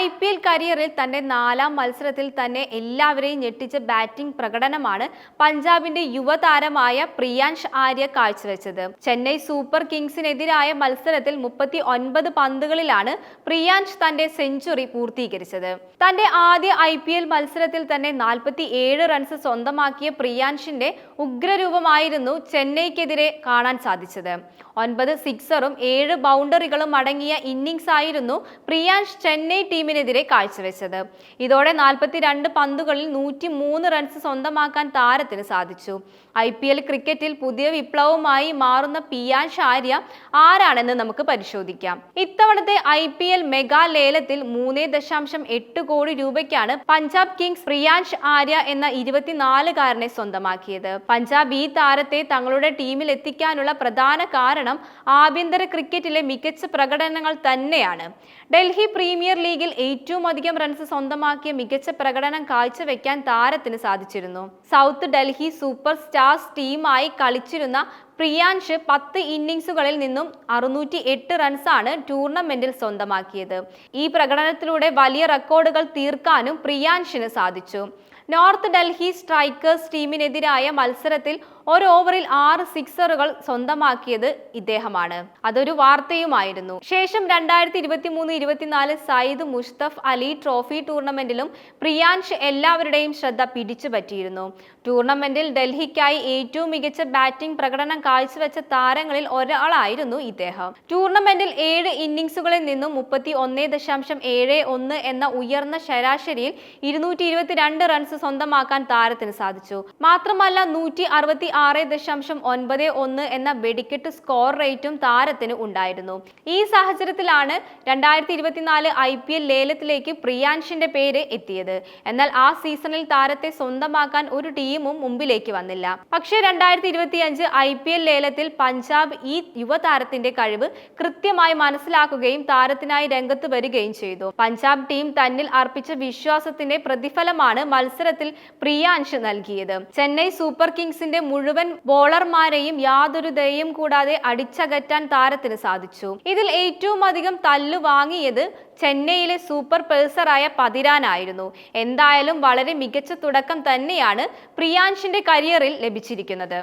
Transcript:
IPL കരിയറിൽ തന്റെ 4ാം മത്സരത്തിൽ തന്നെ എല്ലാവരെയും ഞെട്ടിച്ച ബാറ്റിംഗ് പ്രകടനമാണ് പഞ്ചാബിന്റെ യുവതാരമായ പ്രിയാൻഷ് ആര്യ കാഴ്ചവെച്ചത്. ചെന്നൈ സൂപ്പർ കിങ്സിനെതിരായ മത്സരത്തിൽ 39 പന്തുകളിലാണ് പ്രിയാൻഷ് തന്റെ സെഞ്ചുറി പൂർത്തീകരിച്ചത്. തന്റെ ആദ്യ IPL മത്സരത്തിൽ തന്നെ 47 റൺസ് സ്വന്തമാക്കിയ പ്രിയാൻഷിന്റെ ഉഗ്രരൂപമായിരുന്നു ചെന്നൈക്കെതിരെ കാണാൻ സാധിച്ചത്. 9 സിക്സറും 7 ബൗണ്ടറികളും അടങ്ങിയ ഇന്നിംഗ്സ് ആയിരുന്നു പ്രിയാൻഷ് ചെന്നൈ ടീമിനെതിരെ കാഴ്ചവെച്ചത്. ഇതോടെ 42 പന്തുകളിൽ 103 റൺസ് സ്വന്തമാക്കാൻ താരത്തിന് സാധിച്ചു. IPL ക്രിക്കറ്റിൽ പുതിയ വിപ്ലവമായി മാറുന്ന പ്രിയാൻഷ് ആര്യ ആരാണെന്ന് നമുക്ക് പരിശോധിക്കാം. ഇത്തവണത്തെ IPL മെഗാ ലേലത്തിൽ 3.8 കോടി രൂപയ്ക്കാണ് പഞ്ചാബ് കിങ്സ് പ്രിയാൻഷ് ആര്യ എന്ന 24-കാരനെ സ്വന്തമാക്കിയത്. പഞ്ചാബ് ഈ താരത്തെ തങ്ങളുടെ ടീമിൽ എത്തിക്കാനുള്ള പ്രധാന കാരണം ആഭ്യന്തര ക്രിക്കറ്റിലെ മികച്ച പ്രകടനങ്ങൾ തന്നെയാണ്. ഡൽഹി പ്രീമിയർ ലീഗിൽ ഏറ്റവും അധികം റൺസ് സ്വന്തമാക്കിയ മികച്ച പ്രകടനം കാഴ്ചവെക്കാൻ താരത്തിന് സാധിച്ചിരുന്നു. സൗത്ത് ഡൽഹി സൂപ്പർ സ്റ്റാർസ് ടീമായി കളിച്ചിരുന്ന പ്രിയാൻഷ് 10 ഇന്നിംഗ്സുകളിൽ നിന്നും 608 റൺസാണ് ടൂർണമെന്റിൽ സ്വന്തമാക്കിയത്. ഈ പ്രകടനത്തിലൂടെ വലിയ റെക്കോർഡുകൾ തീർക്കാനും പ്രിയാൻഷിന് സാധിച്ചു. നോർത്ത് ഡൽഹി സ്ട്രൈക്കേഴ്സ് ടീമിനെതിരായ മത്സരത്തിൽ ഒരു ഓവറിൽ 6 സിക്സറുകൾ സ്വന്തമാക്കിയത് ഇദ്ദേഹമാണ്. അതൊരു വാർത്തയുമായിരുന്നു. ശേഷം 2023-24 സയ്യിദ് മുഷ്തഫ് അലി ട്രോഫി ടൂർണമെന്റിലും പ്രിയാൻഷ് എല്ലാവരുടെയും ശ്രദ്ധ പിടിച്ചു പറ്റിയിരുന്നു. ടൂർണമെന്റിൽ ഡൽഹിക്കായി ഏറ്റവും മികച്ച ബാറ്റിംഗ് പ്രകടനം കാഴ്ചവെച്ച താരങ്ങളിൽ ഒരാളായിരുന്നു ഇദ്ദേഹം. ടൂർണമെന്റിൽ 7 ഇന്നിംഗ്സുകളിൽ നിന്നും 31.71 എന്ന ഉയർന്ന ശരാശരിയിൽ 222 റൺസ് സ്വന്തമാക്കാൻ താരത്തിന് സാധിച്ചു. മാത്രമല്ല 166.91 എന്ന വെടിക്കെട്ട് സ്കോർ റേറ്റും താരത്തിന് ഉണ്ടായിരുന്നു. ഈ സാഹചര്യത്തിലാണ് 2024 IPL ലേലത്തിലേക്ക് പ്രിയാൻഷിന്റെ പേര് എത്തിയത്. എന്നാൽ ആ സീസണിൽ താരത്തെ സ്വന്തമാക്കാൻ ഒരു ടീമും മുമ്പിലേക്ക് വന്നില്ല. പക്ഷേ 2025 IPL ലേലത്തിൽ പഞ്ചാബ് ഈ യുവതാരത്തിന്റെ കഴിവ് കൃത്യമായി മനസ്സിലാക്കുകയും താരത്തിനായി രംഗത്ത് വരികയും ചെയ്തു. പഞ്ചാബ് ടീം തന്നിൽ അർപ്പിച്ച വിശ്വാസത്തിന്റെ പ്രതിഫലമാണ് മത്സരത്തിൽ പ്രിയാൻഷ് നൽകിയത്. ചെന്നൈ സൂപ്പർ കിങ്സിന്റെ മുഴുവൻ ബോളർമാരെയും യാതൊരു ദയയും കൂടാതെ അടിച്ചകറ്റാൻ താരത്തിന് സാധിച്ചു. ഇതിൽ ഏറ്റവും അധികം തല്ലു വാങ്ങിയത് ചെന്നൈയിലെ സൂപ്പർ പേസറായ പതിരാനായിരുന്നു. എന്തായാലും വളരെ മികച്ച തുടക്കം തന്നെയാണ് പ്രിയാൻഷിന്റെ കരിയറിൽ ലഭിച്ചിരിക്കുന്നത്.